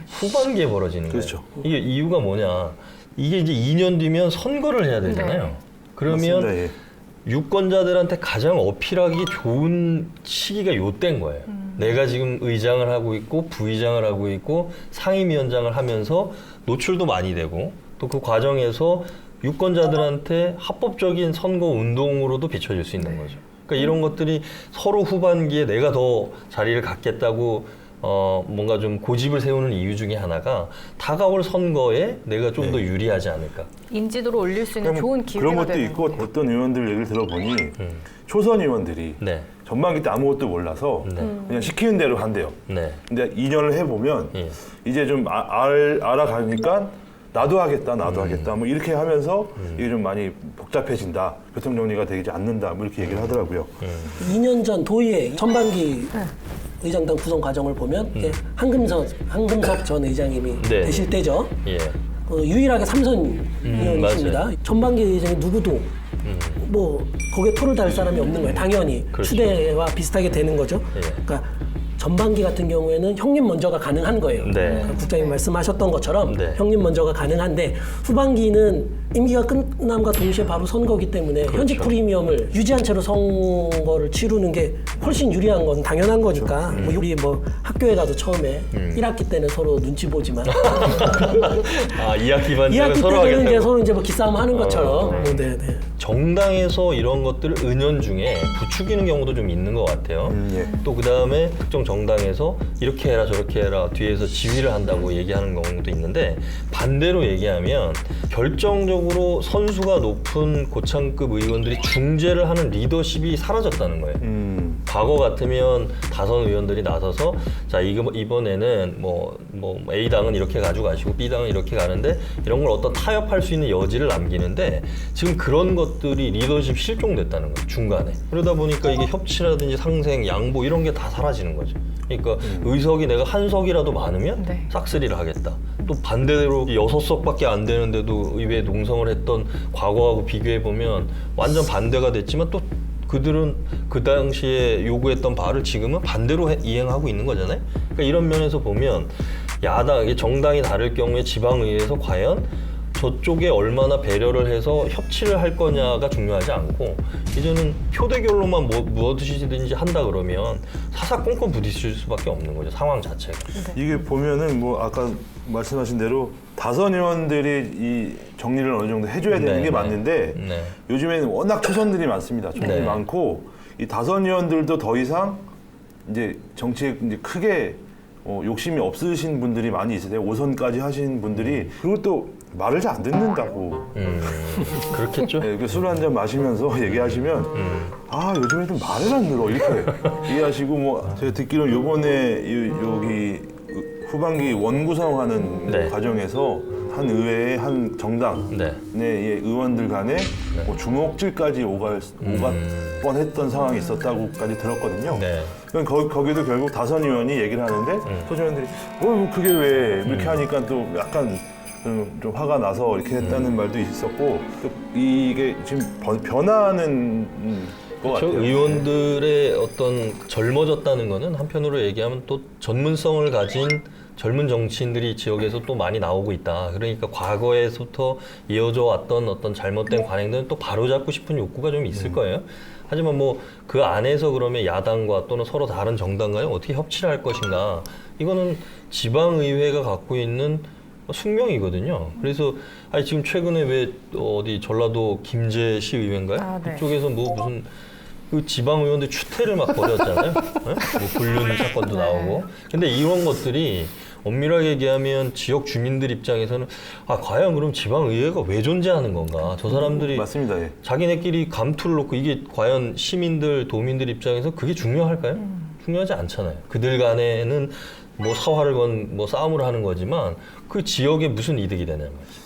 후반기에 벌어지는 그렇죠. 거예요. 이게 이유가 뭐냐? 이게 이제 2년 뒤면 선거를 해야 되잖아요. 네. 그러면 맞습니다, 예. 유권자들한테 가장 어필하기 좋은 시기가 요때인 거예요. 내가 지금 의장을 하고 있고 부의장을 하고 있고 상임위원장을 하면서 노출도 많이 되고 또 그 과정에서 유권자들한테 합법적인 선거 운동으로도 비춰질 수 있는 거죠. 그러니까 이런 것들이 서로 후반기에 내가 더 자리를 갖겠다고 뭔가 좀 고집을 세우는 이유 중에 하나가 다가올 선거에 내가 좀 더 유리하지 않을까. 인지도를 올릴 수 있는 좋은 기회가 그런 것도 되는 있고 어떤 의원들 얘기를 들어보니 초선 의원들이 네. 전반기 때 아무것도 몰라서 네. 그냥 시키는 대로 한대요. 네. 근데 2년을 해보면 예. 이제 좀 알아가니까 나도 하겠다 뭐 이렇게 하면서 이게 좀 많이 복잡해진다. 교통 정리가 되지 않는다. 뭐 이렇게 얘기를 하더라고요. 2년 전 도의회 전반기 의장단 구성 과정을 보면 이제 한금석 전 의장님이 네. 되실 때죠. 예. 유일하게 삼선 의원이십니다. 맞아요. 전반기 의장이 누구도 뭐 거기에 토를 달 사람이 없는 거예요. 당연히 그렇죠. 추대와 비슷하게 되는 거죠. 예. 그러니까 전반기 같은 경우에는 형님 먼저가 가능한 거예요. 네. 그러니까 국장님 말씀하셨던 것처럼 네. 형님 먼저가 가능한데 후반기는 임기가 끝남과 동시에 바로 선거기 때문에 현직 프리미엄을 유지한 채로 선거를 치르는 게 훨씬 유리한 건 당연한 거니까 뭐 우리 뭐 학교에 가도 처음에 1학기 때는 서로 눈치 보지만 2학기 반장은 2학기 서로 때는 이제 하겠다고. 서로 이제 뭐 기싸움 하는 것처럼 네. 정당에서 이런 것들을 은연 중에 부추기는 경우도 좀 있는 것 같아요. 예. 또 그다음에 특정 정당에서 이렇게 해라 저렇게 해라 뒤에서 지휘를 한다고 얘기하는 경우도 있는데 반대로 얘기하면 결정적으로 선수가 높은 고창급 의원들이 중재를 하는 리더십이 사라졌다는 거예요. 과거 같으면 다선 의원들이 나서서 자 이번에는 뭐 A당은 이렇게 가지고 B당은 이렇게 가는데 이런 걸 어떤 타협할 수 있는 여지를 남기는데 지금 그런 것들이 리더십 실종됐다는 거예요. 중간에. 그러다 보니까 이게 협치라든지 상생, 양보 이런 게 다 사라지는 거죠. 그러니까 의석이 내가 한 석이라도 많으면 네. 싹쓸이를 하겠다. 또 반대로 6석밖에 안 되는데도 의회에 농성을 했던 과거하고 비교해보면 완전 반대가 됐지만 또 그들은 그 당시에 요구했던 바를 지금은 반대로 이행하고 있는 거잖아요. 그러니까 이런 면에서 보면 야당, 정당이 다를 경우에 지방의회에서 과연 저쪽에 얼마나 배려를 해서 협치를 할 거냐가 중요하지 않고 이제는 표대결로만 무엇이든지 한다 그러면 사사건건 부딪힐 수밖에 없는 거죠. 상황 자체가. 이게 보면은 뭐 아까 말씀하신 대로 다선 의원들이 이 정리를 어느 정도 해줘야 되는 게 맞는데 요즘에는 워낙 초선들이 많습니다. 초선이 많고 이 다선 의원들도 더 이상 이제 정치에 이제 크게 욕심이 없으신 분들이 많이 있으세요. 5선까지 하신 분들이 그리고 또 말을 잘 안 듣는다고. 그렇겠죠. 네, 술 한 잔 마시면서 얘기하시면 요즘 애들 말을 안 들어 이렇게 얘기하시고 뭐 제가 듣기로 요번에 여기 후반기 원구성하는 과정에서 한 의회의 한 정당의 의원들 간에 뭐 주먹질까지 오갈 뻔했던 상황이 있었다고까지 들었거든요. 그럼 거기도 결국 다선 의원이 얘기를 하는데 초선 의원들이 그게 왜 이렇게 하니까 또 약간 좀 화가 나서 이렇게 했다는 말도 있었고 또 이게 지금 변화하는 것 같아요. 의원들의 어떤 젊어졌다는 거는 한편으로 얘기하면 또 전문성을 가진 젊은 정치인들이 지역에서 또 많이 나오고 있다. 그러니까 과거에서부터 이어져 왔던 어떤 잘못된 관행들은 또 바로잡고 싶은 욕구가 좀 있을 거예요. 하지만 뭐 그 안에서 그러면 야당과 또는 서로 다른 정당 간에 어떻게 협치를 할 것인가. 이거는 지방의회가 갖고 있는 숙명이거든요. 그래서 지금 최근에 왜 어디 전라도 김제시 의회인가요? 그쪽에서 뭐 무슨 그 지방 의원들 추태를 막 벌였잖아요. 뭐 불륜 사건도 나오고. 근데 이런 것들이 엄밀하게 얘기하면 지역 주민들 입장에서는 과연 그럼 지방 의회가 왜 존재하는 건가? 저 사람들이 맞습니다. 예. 자기네끼리 감투를 놓고 이게 과연 시민들, 도민들 입장에서 그게 중요할까요? 중요하지 않잖아요. 그들 간에는 뭐 사활을 건 뭐 싸움을 하는 거지만 그 지역에 무슨 이득이 되냐는 거지.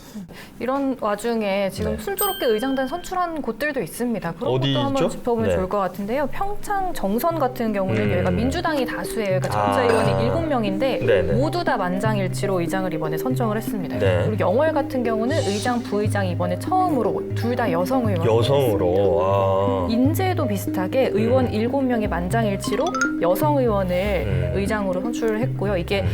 이런 와중에 지금 네. 순조롭게 의장단 선출한 곳들도 있습니다. 그런 어디 것도 한번 있죠? 짚어보면 네. 좋을 것 같은데요. 평창 정선 같은 경우는 여기가 민주당이 다수예요. 그러니까 전체 아. 의원이 7명인데 네네. 모두 다 만장일치로 의장을 이번에 선정을 했습니다. 네. 그리고 영월 같은 경우는 의장, 부의장 이번에 처음으로 둘 다 여성 의원. 여성으로. 아. 인제도 비슷하게 의원 7명의 만장일치로 여성 의원을 의장으로 선출을 했고요. 이게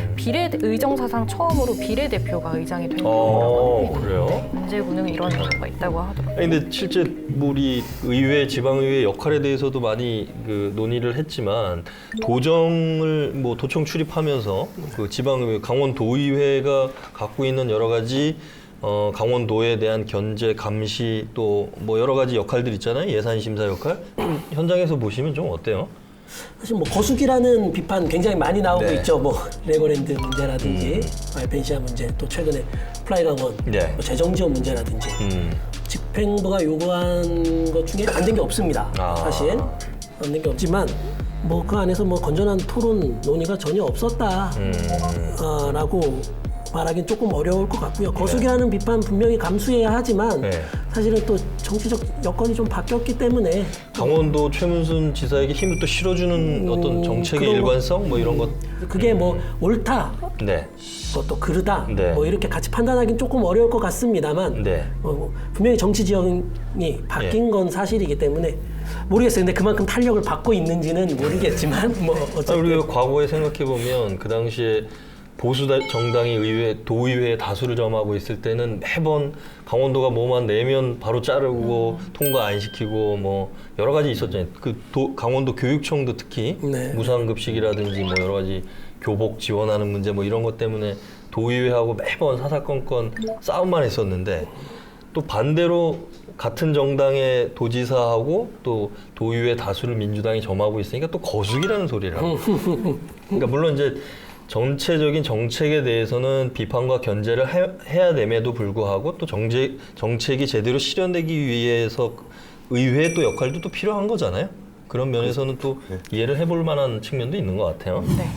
의정사상 처음으로 비례대표가 의장이 된 거라고 합니다. 그래요? 인제군은 이런 경우가 있다고 하더라고요. 아니, 근데 실제 우리 의회, 지방의회 역할에 대해서도 많이 그 논의를 했지만 도정을 뭐 도청 출입하면서 그 지방의회, 강원도의회가 갖고 있는 여러 가지 강원도에 대한 견제, 감시 또 뭐 여러 가지 역할들 있잖아요. 예산 심사 역할. 현장에서 보시면 좀 어때요? 사실 뭐 거수기라는 비판 굉장히 많이 나오고 네. 있죠. 뭐 레고랜드 문제라든지 알펜시아 문제, 또 최근에 플라이강원 네. 뭐 재정지원 문제라든지 집행부가 요구한 것 중에 안 된 게 없습니다. 아. 사실 안 된 게 없지만 뭐 그 안에서 뭐 건전한 토론 논의가 전혀 없었다라고 말하기는 조금 어려울 것 같고요. 거수기라는 비판 분명히 감수해야 하지만 네. 사실은 또 정치적 여건이 좀 바뀌었기 때문에 강원도 최문순 지사에게 힘을 또 실어주는 어떤 정책의 그런 것- 일관성 뭐 이런 것. 그게 뭐 옳다, 네. 또 그르다, 네. 뭐 이렇게 같이 판단하기는 조금 어려울 것 같습니다만 네. 분명히 정치 지형이 바뀐 건 사실이기 때문에 모르겠어요. 근데 그만큼 탄력을 받고 있는지는 모르겠지만 뭐 어쨌든 우리가 과거에 생각해 보면 그 당시에 보수 정당이 도의회에 다수를 점하고 있을 때는 매번 강원도가 뭐만 내면 바로 자르고 통과 안 시키고 뭐 여러 가지 있었잖아요. 강원도 교육청도 특히 네. 무상급식이라든지 뭐 여러 가지 교복 지원하는 문제 뭐 이런 것 때문에 도의회하고 매번 사사건건 싸움만 했었는데 또 반대로 같은 정당의 도지사하고 또 도의회 다수를 민주당이 점하고 있으니까 또 거수기라는 소리를 하고. 그러니까 물론 이제 전체적인 정책에 대해서는 비판과 견제를 해야 됨에도 불구하고 또 정책이 제대로 실현되기 위해서 의회의 또 역할도 또 필요한 거잖아요. 그런 면에서는 또 이해를 해볼 만한 측면도 있는 것 같아요. 네.